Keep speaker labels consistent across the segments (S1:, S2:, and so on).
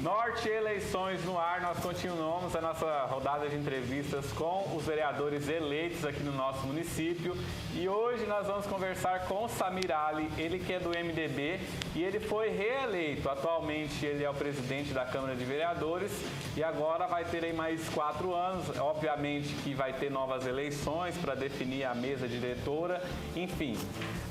S1: Norte Eleições no ar, nós continuamos a nossa rodada de entrevistas com os vereadores eleitos aqui no nosso município e hoje nós vamos conversar com o Samir Ali, ele que é do MDB e ele foi reeleito. Atualmente ele é o presidente da Câmara de Vereadores e agora vai ter aí mais 4 anos, obviamente que vai ter novas eleições para definir a mesa diretora, enfim.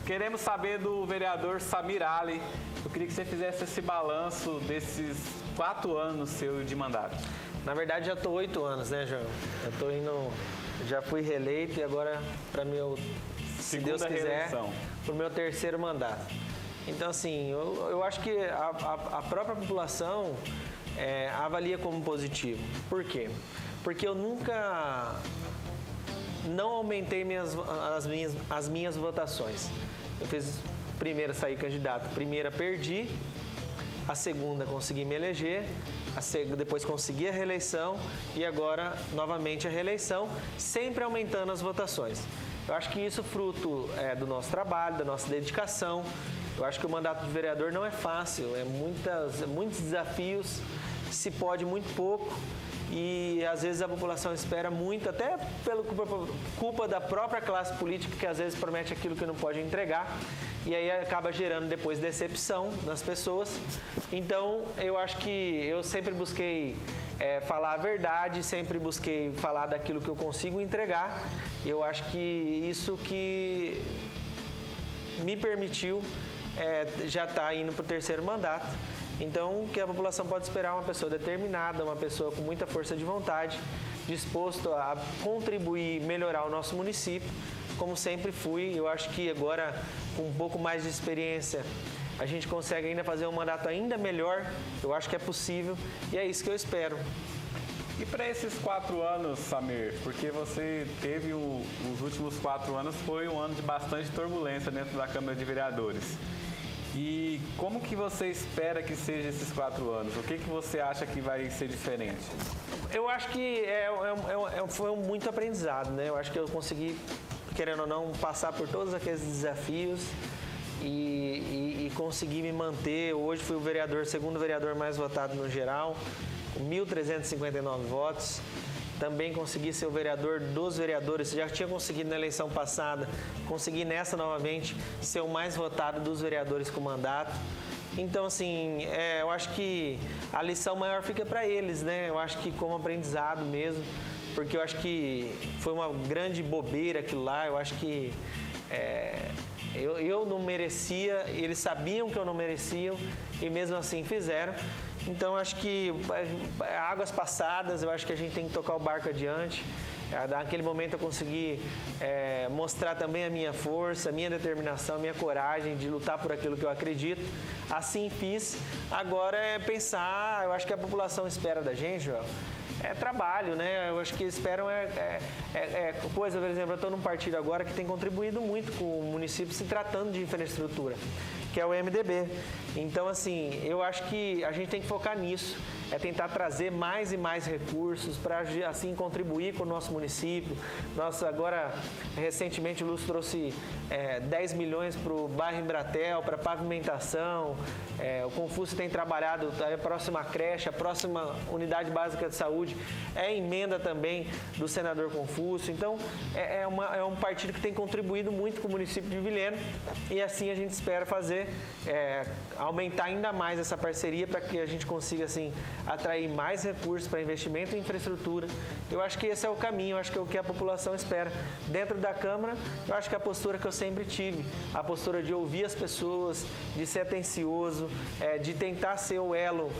S1: Queremos saber do vereador Samir Ali, eu queria que você fizesse esse balanço desses 4 anos seu de mandato.
S2: Na verdade, já estou 8 anos, né, João? Eu estou indo, já fui reeleito e agora, para meu, se Deus quiser, para o meu 3º mandato. Então, assim, eu acho que a própria população avalia como positivo. Por quê? Porque eu nunca não aumentei as minhas votações. Eu fiz primeira saí candidato, primeira perdi, a segunda consegui me eleger, depois consegui a reeleição e agora novamente a reeleição, sempre aumentando as votações. Eu acho que isso é fruto do nosso trabalho, da nossa dedicação. Eu acho que o mandato de vereador não é fácil, muitos desafios, se pode muito pouco. E às vezes a população espera muito, até pela culpa da própria classe política, que às vezes promete aquilo que não pode entregar, e aí acaba gerando depois decepção nas pessoas. Então eu acho que eu sempre busquei falar a verdade, sempre busquei falar daquilo que eu consigo entregar. Eu acho que isso que me permitiu já estar indo para o 3º mandato. Então, o que a população pode esperar é uma pessoa determinada, uma pessoa com muita força de vontade, disposto a contribuir, melhorar o nosso município, como sempre fui. Eu acho que agora, com um pouco mais de experiência, a gente consegue ainda fazer um mandato ainda melhor. Eu acho que é possível e é isso que eu espero.
S1: E para esses 4 anos, Samir, porque você teve os últimos 4 anos, foi um ano de bastante turbulência dentro da Câmara de Vereadores. E como que você espera que seja esses 4 anos? O que você acha que vai ser diferente?
S2: Eu acho que foi muito aprendizado, né? Eu acho que eu consegui, querendo ou não, passar por todos aqueles desafios e conseguir me manter. Hoje fui o 2º vereador mais votado no geral, com 1.359 votos. Também consegui ser o vereador dos vereadores, já tinha conseguido na eleição passada, consegui nessa novamente ser o mais votado dos vereadores com mandato. Então, assim, eu acho que a lição maior fica para eles, né? Eu acho que como aprendizado mesmo, porque eu acho que foi uma grande bobeira aquilo lá, eu acho que eu não merecia, eles sabiam que eu não merecia e mesmo assim fizeram. Então, acho que águas passadas, eu acho que a gente tem que tocar o barco adiante. Naquele momento eu consegui mostrar também a minha força, a minha determinação, a minha coragem de lutar por aquilo que eu acredito. Assim fiz. Agora é pensar, eu acho que a população espera da gente, João, trabalho, né? Eu acho que esperam coisa, por exemplo, eu estou num partido agora que tem contribuído muito com o município se tratando de infraestrutura, que é o MDB. Então, assim, eu acho que a gente tem que focar nisso, tentar trazer mais e mais recursos para, assim, contribuir com o nosso município. Nossa, agora, recentemente, o Lúcio trouxe 10 milhões para o bairro Embratel, para pavimentação. O Confúcio tem trabalhado a próxima creche, a próxima unidade básica de saúde, emenda também do senador Confúcio. Então, é um partido que tem contribuído muito com o município de Vilhena e assim a gente espera fazer, aumentar ainda mais essa parceria para que a gente consiga, assim, atrair mais recursos para investimento em infraestrutura. Eu acho que esse é o caminho, eu acho que é o que a população espera. Dentro da Câmara, eu acho que é a postura que eu sempre tive, a postura de ouvir as pessoas, de ser atencioso, de tentar ser o elo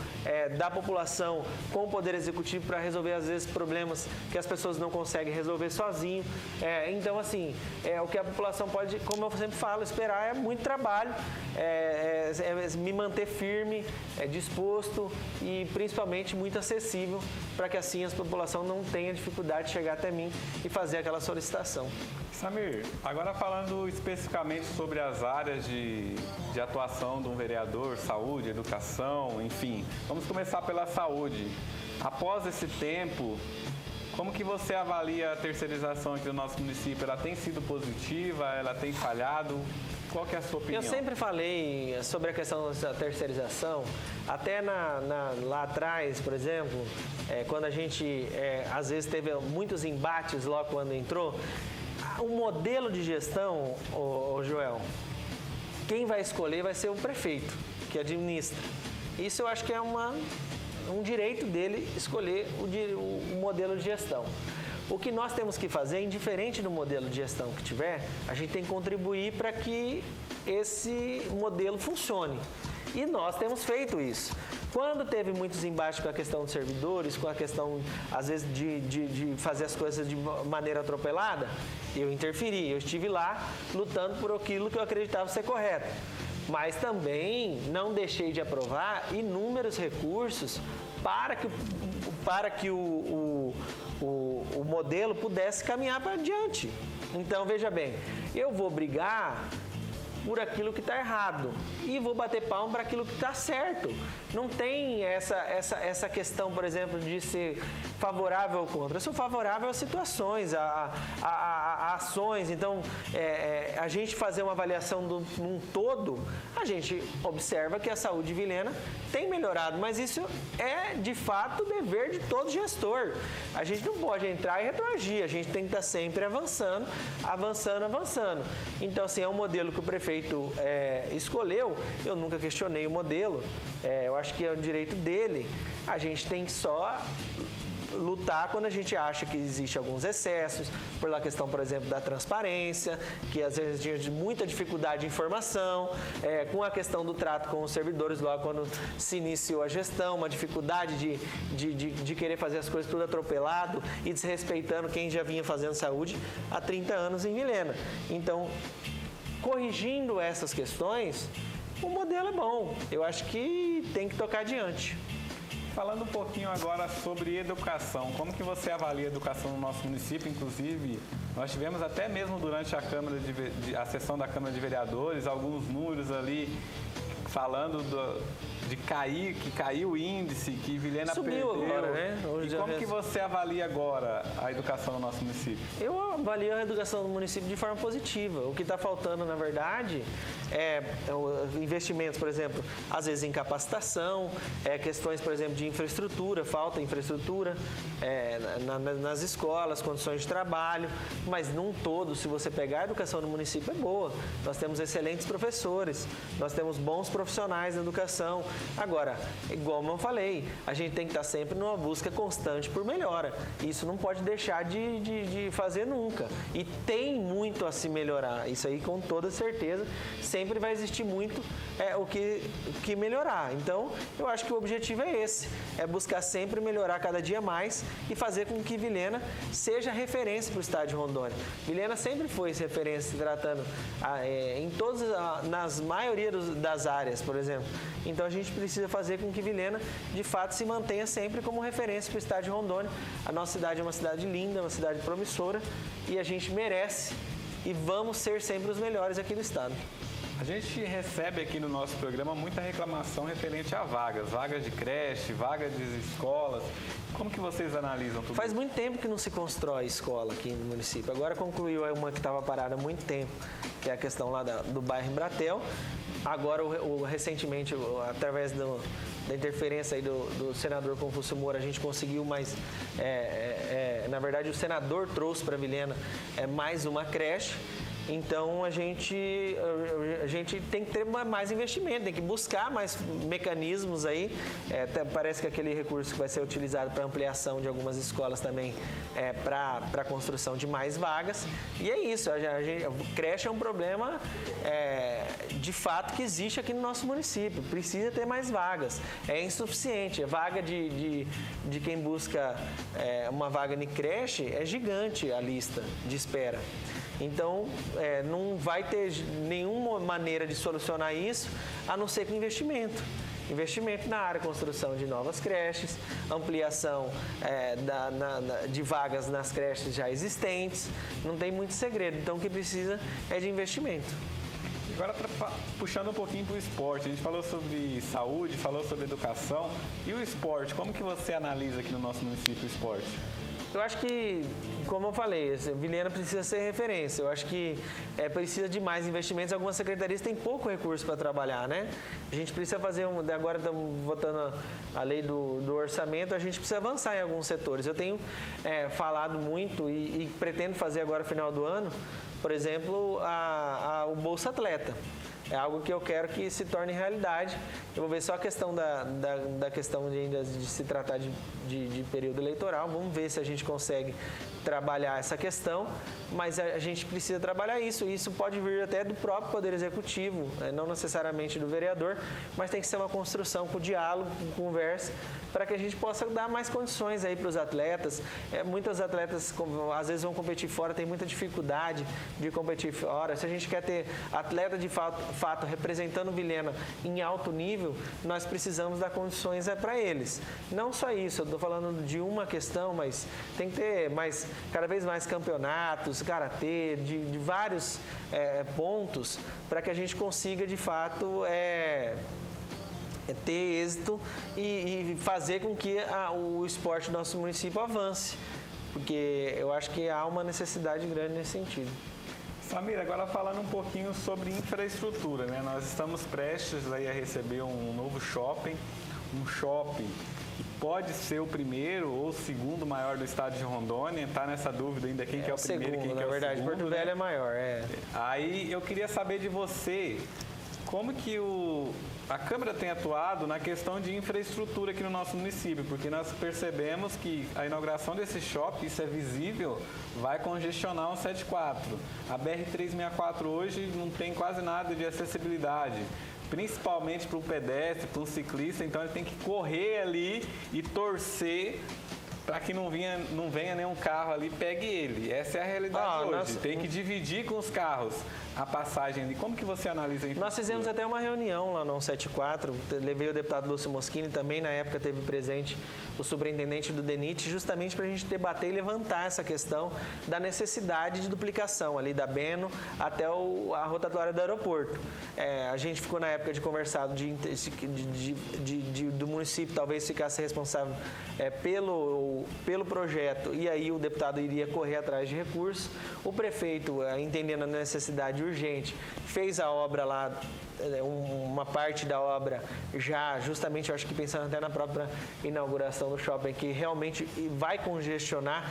S2: da população com o Poder Executivo para resolver, às vezes, problemas que as pessoas não conseguem resolver sozinho. Então, assim, o que a população pode, como eu sempre falo, esperar é muito trabalho, me manter firme, disposto e principalmente muito acessível para que assim a população não tenha dificuldade de chegar até mim e fazer aquela solicitação.
S1: Samir, agora falando especificamente sobre as áreas de atuação de um vereador, saúde, educação, enfim, vamos começar pela saúde. Após esse tempo, como que você avalia a terceirização aqui do nosso município? Ela tem sido positiva? Ela tem falhado? Qual que é a sua opinião?
S2: Eu sempre falei sobre a questão da terceirização, até lá atrás, por exemplo, quando a gente às vezes teve muitos embates logo quando entrou, o modelo de gestão, Joel, quem vai escolher vai ser o prefeito, que administra. Isso eu acho que é um direito dele escolher o modelo de gestão. O que nós temos que fazer, indiferente do modelo de gestão que tiver, a gente tem que contribuir para que esse modelo funcione. E nós temos feito isso. Quando teve muitos embates com a questão dos servidores, com a questão, às vezes, de fazer as coisas de maneira atropelada, eu interferi. Eu estive lá lutando por aquilo que eu acreditava ser correto. Mas também não deixei de aprovar inúmeros recursos para que o modelo pudesse caminhar para adiante. Então, veja bem, eu vou brigar por aquilo que está errado e vou bater palma para aquilo que está certo. Não tem essa questão, por exemplo, de ser favorável ou contra. Eu sou favorável a situações, a ações. Então, a gente fazer uma avaliação num todo, a gente observa que a saúde de Vilhena tem melhorado, mas isso é, de fato, o dever de todo gestor. A gente não pode entrar e retroagir, a gente tem que estar sempre avançando. Então, assim, é um modelo que o prefeito escolheu, eu nunca questionei o modelo, eu acho que é o direito dele. A gente tem que só lutar quando a gente acha que existe alguns excessos, pela questão, por exemplo, da transparência, que às vezes tinha muita dificuldade de informação, com a questão do trato com os servidores logo quando se iniciou a gestão, uma dificuldade de querer fazer as coisas tudo atropelado e desrespeitando quem já vinha fazendo saúde há 30 anos em Vilhena. Então, corrigindo essas questões, o modelo é bom. Eu acho que tem que tocar adiante.
S1: Falando um pouquinho agora sobre educação, como que você avalia a educação no nosso município? Inclusive, nós tivemos até mesmo durante a sessão da Câmara de Vereadores, alguns números ali falando que caiu o índice, que Vilhena
S2: subiu
S1: perdeu.
S2: Agora, né?
S1: E como que você avalia agora a educação no nosso município?
S2: Eu avalio a educação do município de forma positiva. O que está faltando, na verdade, é investimentos, por exemplo, às vezes em capacitação, questões, por exemplo, de infraestrutura, falta infraestrutura nas escolas, condições de trabalho, mas num todo, se você pegar a educação do município, é boa. Nós temos excelentes professores, nós temos bons profissionais na educação. Agora, igual eu falei, a gente tem que estar sempre numa busca constante por melhora. Isso não pode deixar de fazer nunca. E tem muito a se melhorar. Isso aí, com toda certeza, sempre vai existir muito o que melhorar. Então, eu acho que o objetivo é esse. É buscar sempre melhorar cada dia mais e fazer com que Vilhena seja referência para o estado de Rondônia. Vilhena sempre foi referência se tratando em todas, nas maioria das áreas, por exemplo. Então, a gente precisa fazer com que Vilhena, de fato, se mantenha sempre como referência para o estado de Rondônia. A nossa cidade é uma cidade linda, uma cidade promissora e a gente merece e vamos ser sempre os melhores aqui no estado.
S1: A gente recebe aqui no nosso programa muita reclamação referente a vagas de creche, vagas de escolas. Como que vocês analisam tudo
S2: Faz
S1: isso?
S2: muito tempo que não se constrói escola aqui no município. Agora concluiu uma que estava parada há muito tempo, que é a questão lá do bairro Embratel. Agora, recentemente, através da interferência aí do senador Confúcio Moura, a gente conseguiu mais... na verdade, o senador trouxe para Vilhena mais uma creche. Então, a gente tem que ter mais investimento, tem que buscar mais mecanismos aí. Até parece que aquele recurso que vai ser utilizado para ampliação de algumas escolas também para a construção de mais vagas. E é isso, a creche é um problema de fato que existe aqui no nosso município. Precisa ter mais vagas. É insuficiente. A vaga de quem busca uma vaga em creche é gigante a lista de espera. Então, não vai ter nenhuma maneira de solucionar isso, a não ser com investimento. Investimento na área de construção de novas creches, ampliação de vagas nas creches já existentes. Não tem muito segredo. Então, o que precisa é de investimento.
S1: Agora, puxando um pouquinho para o esporte, a gente falou sobre saúde, falou sobre educação. E o esporte, como que você analisa aqui no nosso município o esporte?
S2: Eu acho que, como eu falei, Vilhena precisa ser referência. Eu acho que precisa de mais investimentos. Algumas secretarias têm pouco recurso para trabalhar, né? A gente precisa fazer agora estamos votando a lei do orçamento, a gente precisa avançar em alguns setores. Eu tenho falado muito e pretendo fazer agora no final do ano, por exemplo, o Bolsa Atleta. É algo que eu quero que se torne realidade. Eu vou ver só a questão da questão de se tratar de período eleitoral. Vamos ver se a gente consegue trabalhar essa questão, mas a gente precisa trabalhar isso. Isso pode vir até do próprio Poder Executivo, não necessariamente do vereador, mas tem que ser uma construção com diálogo, com conversa, para que a gente possa dar mais condições aí para os atletas. Muitos atletas, às vezes, vão competir fora, tem muita dificuldade de competir fora. Se a gente quer ter atleta de fato representando Vilhena em alto nível, nós precisamos dar condições para eles. Não só isso, eu estou falando de uma questão, mas tem que ter cada vez mais campeonatos, karatê, de vários pontos, para que a gente consiga, de fato, ter êxito e fazer com que o esporte do nosso município avance, porque eu acho que há uma necessidade grande nesse sentido.
S1: Samir, agora falando um pouquinho sobre infraestrutura, né? Nós estamos prestes aí a receber um novo shopping, um shopping que pode ser o primeiro ou o segundo maior do estado de Rondônia. Está nessa dúvida ainda quem que é o primeiro e quem que é o segundo.
S2: Na verdade, Porto Velho é maior.
S1: Aí eu queria saber de você, como que a Câmara tem atuado na questão de infraestrutura aqui no nosso município, porque nós percebemos que a inauguração desse shopping, isso é visível, vai congestionar o 74. A BR-364 hoje não tem quase nada de acessibilidade, principalmente para o pedestre, para o ciclista, então ele tem que correr ali e torcer para que não venha nenhum carro ali e pegue ele. Essa é a realidade hoje. Tem que dividir com os carros a passagem ali. Como que você analisa isso?
S2: Nós fizemos até uma reunião lá no 174, levei o deputado Lúcio Moschini, também na época teve presente o superintendente do DENIT, justamente para a gente debater e levantar essa questão da necessidade de duplicação ali da Beno até a rotatória do aeroporto. A gente ficou na época de conversado do município talvez ficasse responsável pelo projeto, e aí o deputado iria correr atrás de recursos. O prefeito, entendendo a necessidade urgente, fez a obra lá, uma parte da obra já, justamente, eu acho que pensando até na própria inauguração do shopping, que realmente vai congestionar.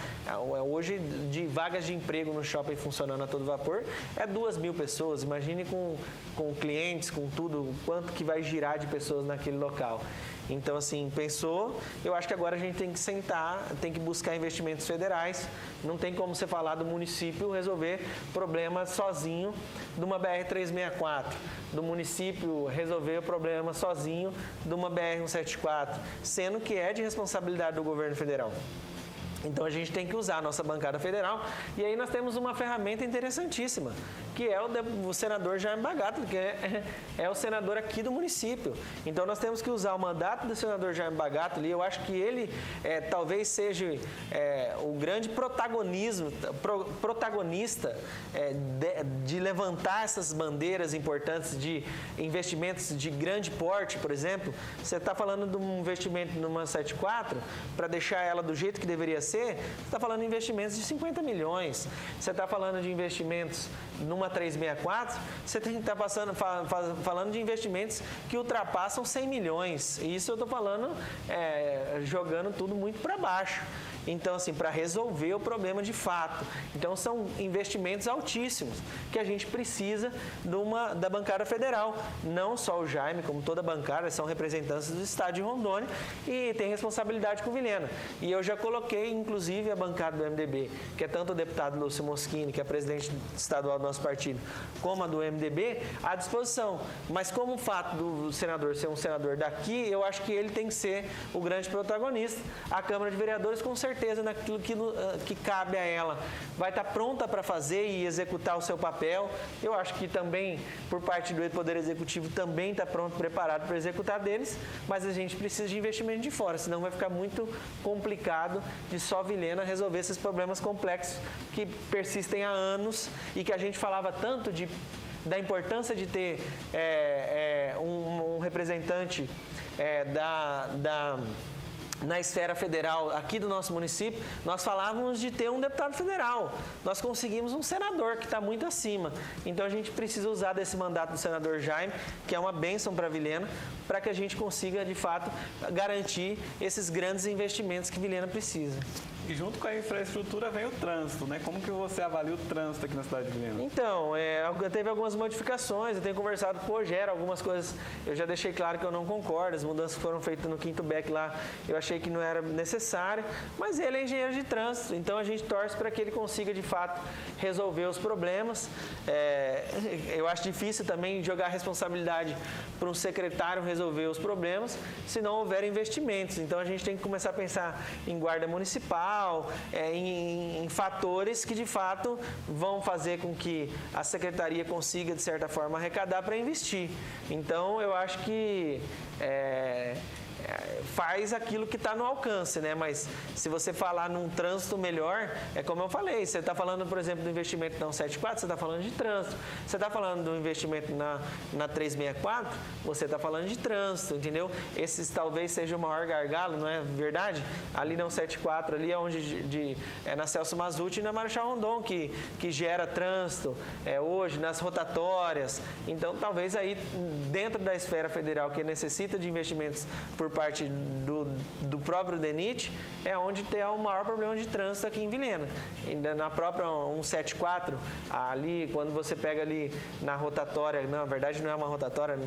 S2: Hoje, de vagas de emprego no shopping funcionando a todo vapor, 2.000 pessoas. Imagine com clientes, com tudo, quanto que vai girar de pessoas naquele local. Então, assim, pensou, eu acho que agora a gente tem que sentar, tem que buscar investimentos federais. Não tem como você falar do município resolver problemas sozinho de uma BR-364, do município resolver o problema sozinho de uma BR-174, sendo que é de responsabilidade do governo federal. Então, a gente tem que usar a nossa bancada federal. E aí nós temos uma ferramenta interessantíssima, que é o senador Jaime Bagatli, que é o senador aqui do município. Então, nós temos que usar o mandato do senador Jaime Bagatli. Eu acho que ele talvez seja o grande protagonista de levantar essas bandeiras importantes de investimentos de grande porte, por exemplo. Você está falando de um investimento numa 74, para deixar ela do jeito que deveria ser, você está falando de investimentos de 50 milhões. Você está falando de investimentos numa 364, você tem que estar falando de investimentos que ultrapassam 100 milhões. E isso eu estou falando jogando tudo muito para baixo. Então, assim, para resolver o problema de fato. Então, são investimentos altíssimos que a gente precisa da bancada federal. Não só o Jaime, como toda a bancada, são representantes do estado de Rondônia e tem responsabilidade com Vilhena. E eu já coloquei, inclusive, a bancada do MDB, que é tanto o deputado Lúcio Moschini, que é presidente estadual do nosso partido, como a do MDB, à disposição. Mas como o fato do senador ser um senador daqui, eu acho que ele tem que ser o grande protagonista. A Câmara de Vereadores, com certeza, naquilo que cabe a ela, vai estar pronta para fazer e executar o seu papel. Eu acho que também, por parte do Poder Executivo, também está pronto, preparado para executar deles, mas a gente precisa de investimento de fora, senão vai ficar muito complicado de só Vilhena resolver esses problemas complexos que persistem há anos e que a gente falava tanto da importância de ter um representante na esfera federal aqui do nosso município, nós falávamos de ter um deputado federal. Nós conseguimos um senador que está muito acima. Então a gente precisa usar desse mandato do senador Jaime, que é uma bênção para Vilhena, para que a gente consiga, de fato, garantir esses grandes investimentos que Vilhena precisa.
S1: E junto com a infraestrutura vem o trânsito, né? Como que você avalia o trânsito aqui na cidade de Vilhena?
S2: Então, teve algumas modificações, eu tenho conversado com o Rogério, algumas coisas eu já deixei claro que eu não concordo, as mudanças que foram feitas no 5º BEC lá, eu achei que não era necessário, mas ele é engenheiro de trânsito, então a gente torce para que ele consiga, de fato, resolver os problemas. Eu acho difícil também jogar a responsabilidade para um secretário resolver os problemas, se não houver investimentos. Então, a gente tem que começar a pensar em guarda municipal, em fatores que, de fato, vão fazer com que a secretaria consiga, de certa forma, arrecadar para investir. Então, eu acho que faz aquilo que está no alcance, né? Mas se você falar num trânsito melhor, é como eu falei, você está falando, por exemplo, do investimento na 174, você está falando de trânsito. Você está falando do investimento na 364, você está falando de trânsito, entendeu? Esses talvez seja o maior gargalo, não é verdade? Ali na 174, ali é onde é na Celso Mazzucci e na Marechal Rondon, que gera trânsito, hoje, nas rotatórias. Então, talvez aí, dentro da esfera federal, que necessita de investimentos por parte do próprio DENIT, é onde tem o maior problema de trânsito aqui em Vilhena. Ainda na própria 174, ali, quando você pega ali na rotatória, na verdade não é uma rotatória,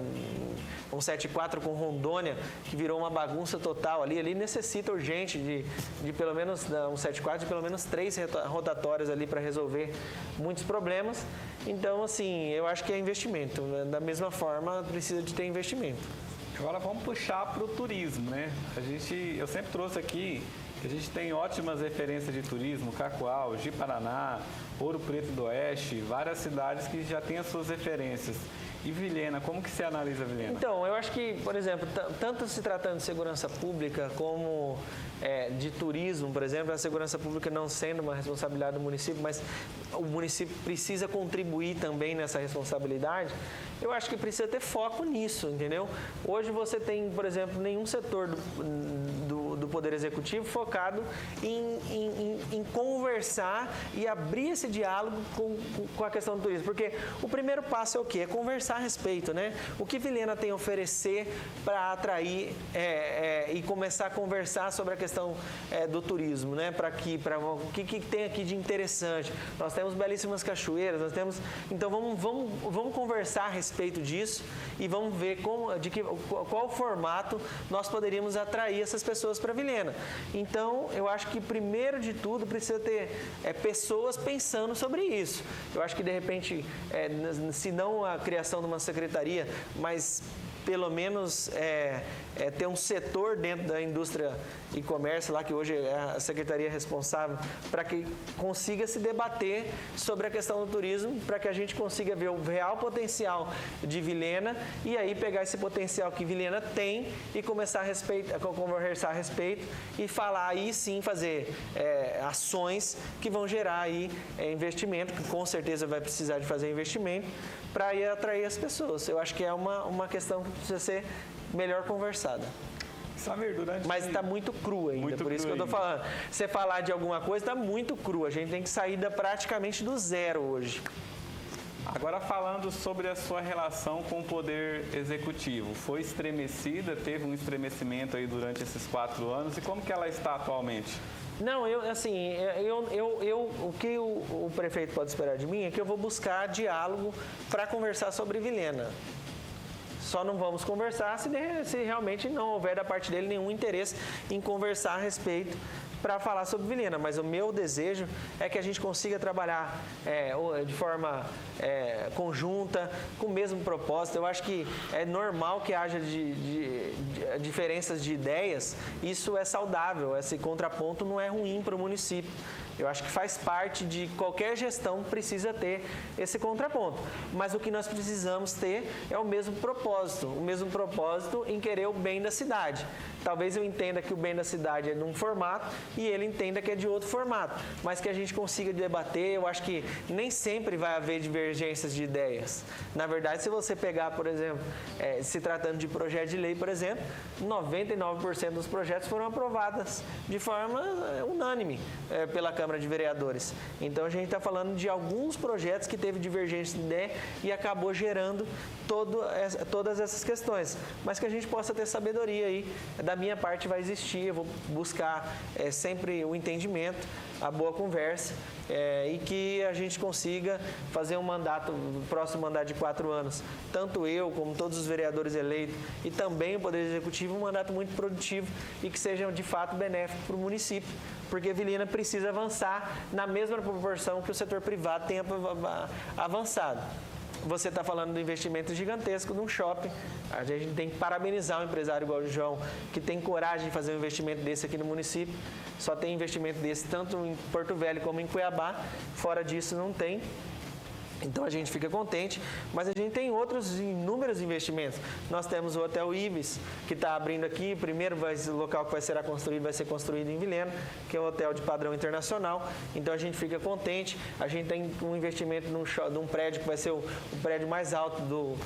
S2: 174 com Rondônia, que virou uma bagunça total ali necessita urgente de pelo menos, da 174, de pelo menos 3 rotatórias ali para resolver muitos problemas. Então, assim, eu acho que é investimento. Da mesma forma, precisa de ter investimento.
S1: Agora vamos puxar para o turismo, né? Eu sempre trouxe aqui que a gente tem ótimas referências de turismo, Cacoal, Ji-Paraná, Ouro Preto do Oeste, várias cidades que já têm as suas referências. E Vilhena, como que você analisa Vilhena?
S2: Então, eu acho que, por exemplo, tanto se tratando de segurança pública como de turismo, por exemplo, a segurança pública não sendo uma responsabilidade do município, mas o município precisa contribuir também nessa responsabilidade, eu acho que precisa ter foco nisso, entendeu? Hoje você tem, por exemplo, nenhum setor do Poder Executivo focado em conversar e abrir esse diálogo com a questão do turismo. Porque o primeiro passo é o quê? É conversar a respeito, né? O que Vilhena tem a oferecer para atrair e começar a conversar sobre a questão do turismo, né? O que tem aqui de interessante? Nós temos belíssimas cachoeiras, nós temos... Então, vamos conversar a respeito disso e vamos ver qual o formato nós poderíamos atrair essas pessoas para Vilhena. Então, eu acho que, primeiro de tudo, precisa ter pessoas pensando sobre isso. Eu acho que, de repente, se não a criação de uma secretaria, mas pelo menos ter um setor dentro da indústria e comércio, lá que hoje é a secretaria responsável, para que consiga se debater sobre a questão do turismo, para que a gente consiga ver o real potencial de Vilhena e aí pegar esse potencial que Vilhena tem e começar a conversar a respeito e falar aí sim, fazer ações que vão gerar aí investimento, que com certeza vai precisar de fazer investimento para ir atrair as pessoas. Eu acho que é uma questão que precisa ser melhor conversada.
S1: Samir,
S2: Mas está muito cru ainda,
S1: muito
S2: por isso que eu estou falando. Você falar de alguma coisa está muito cru, a gente tem que sair praticamente do zero hoje.
S1: Agora falando sobre a sua relação com o Poder Executivo, foi estremecida, teve um estremecimento aí durante esses 4 anos e como que ela está atualmente?
S2: Não, o que o prefeito pode esperar de mim é que eu vou buscar diálogo para conversar sobre Vilhena. Só não vamos conversar se realmente não houver da parte dele nenhum interesse em conversar a respeito para falar sobre Vilhena. Mas o meu desejo é que a gente consiga trabalhar de forma conjunta, com o mesmo propósito. Eu acho que é normal que haja diferenças de ideias. Isso é saudável, esse contraponto não é ruim para o município. Eu acho que faz parte de qualquer gestão, precisa ter esse contraponto. Mas o que nós precisamos ter é o mesmo propósito. o mesmo propósito em querer o bem da cidade. Talvez eu entenda que o bem da cidade é de um formato e ele entenda que é de outro formato, mas que a gente consiga debater. Eu acho que nem sempre vai haver divergências de ideias. Na verdade, se você pegar, por exemplo, se tratando de projeto de lei, por exemplo, 99% dos projetos foram aprovados de forma unânime pela Câmara de Vereadores. Então, a gente está falando de alguns projetos que teve divergência de ideia e acabou gerando todas essas questões. Mas que a gente possa ter sabedoria aí. Da minha parte vai existir, eu vou buscar sempre o entendimento, a boa conversa e que a gente consiga fazer um mandato, o próximo mandato de 4 anos, tanto eu como todos os vereadores eleitos e também o Poder Executivo, um mandato muito produtivo e que seja de fato benéfico para o município, porque Vilhena precisa avançar na mesma proporção que o setor privado tem avançado. Você está falando do investimento gigantesco num shopping. A gente tem que parabenizar um empresário igual o João, que tem coragem de fazer um investimento desse aqui no município. Só tem investimento desse tanto em Porto Velho como em Cuiabá. Fora disso, não tem. Então a gente fica contente, mas a gente tem outros inúmeros investimentos. Nós temos o Hotel Ibis, que está abrindo aqui. O primeiro local que vai ser construído em Vilhena, que é um hotel de padrão internacional. Então a gente fica contente. A gente tem um investimento num prédio que vai ser o prédio mais alto do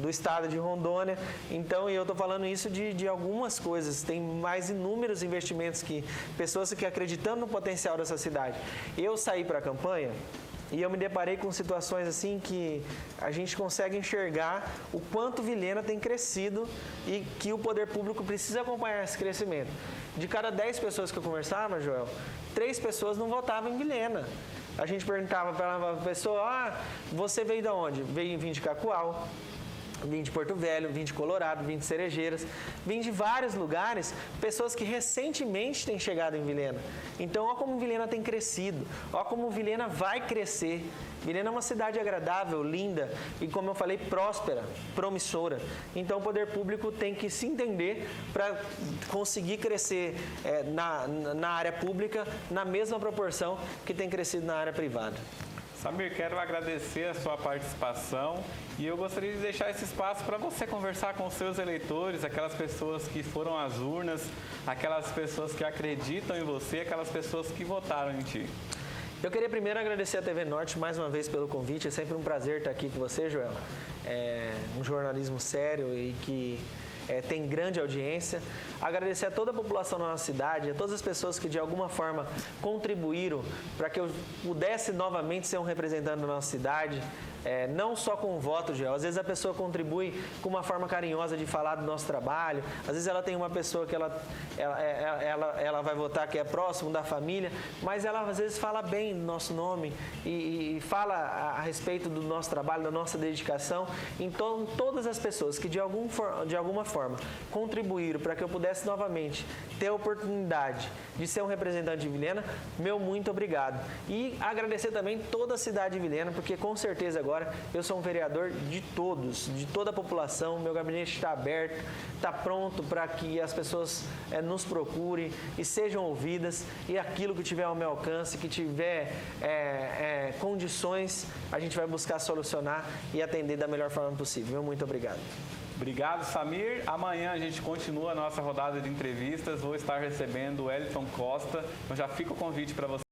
S2: estado de Rondônia. Então eu estou falando isso de algumas coisas. Tem mais inúmeros investimentos que pessoas que acreditando no potencial dessa cidade. Eu saí para a campanha e eu me deparei com situações assim que a gente consegue enxergar o quanto Vilhena tem crescido e que o poder público precisa acompanhar esse crescimento. De cada 10 pessoas que eu conversava, Joel, 3 pessoas não votavam em Vilhena. A gente perguntava para a pessoa, você veio de onde? Vim de Cacoal. Vim de Porto Velho, vim de Colorado, vim de Cerejeiras, vim de vários lugares, pessoas que recentemente têm chegado em Vilhena. Então, olha como Vilhena tem crescido, olha como Vilhena vai crescer. Vilhena é uma cidade agradável, linda e, como eu falei, próspera, promissora. Então, o poder público tem que se entender para conseguir crescer na área pública na mesma proporção que tem crescido na área privada.
S1: Samir, quero agradecer a sua participação e eu gostaria de deixar esse espaço para você conversar com os seus eleitores, aquelas pessoas que foram às urnas, aquelas pessoas que acreditam em você, aquelas pessoas que votaram em ti.
S2: Eu queria primeiro agradecer a TV Norte mais uma vez pelo convite. É sempre um prazer estar aqui com você, Joel. É um jornalismo sério e que tem grande audiência. Agradecer a toda a população da nossa cidade, a todas as pessoas que de alguma forma contribuíram para que eu pudesse novamente ser um representante da nossa cidade. Não só com o voto, Gel. Às vezes a pessoa contribui com uma forma carinhosa de falar do nosso trabalho. Às vezes ela tem uma pessoa que ela vai votar que é próximo da família, mas ela às vezes fala bem do nosso nome e fala a respeito do nosso trabalho, da nossa dedicação. Então, todas as pessoas que de alguma forma contribuíram para que eu pudesse novamente ter a oportunidade de ser um representante de Vilhena, meu muito obrigado. E agradecer também toda a cidade de Vilhena, porque com certeza agora eu sou um vereador de todos, de toda a população. Meu gabinete está aberto, está pronto para que as pessoas nos procurem e sejam ouvidas, e aquilo que tiver ao meu alcance, que tiver condições, a gente vai buscar solucionar e atender da melhor forma possível. Meu muito obrigado.
S1: Obrigado, Samir. Amanhã a gente continua a nossa rodada de entrevistas. Vou estar recebendo o Elton Costa. Então já fica o convite para você.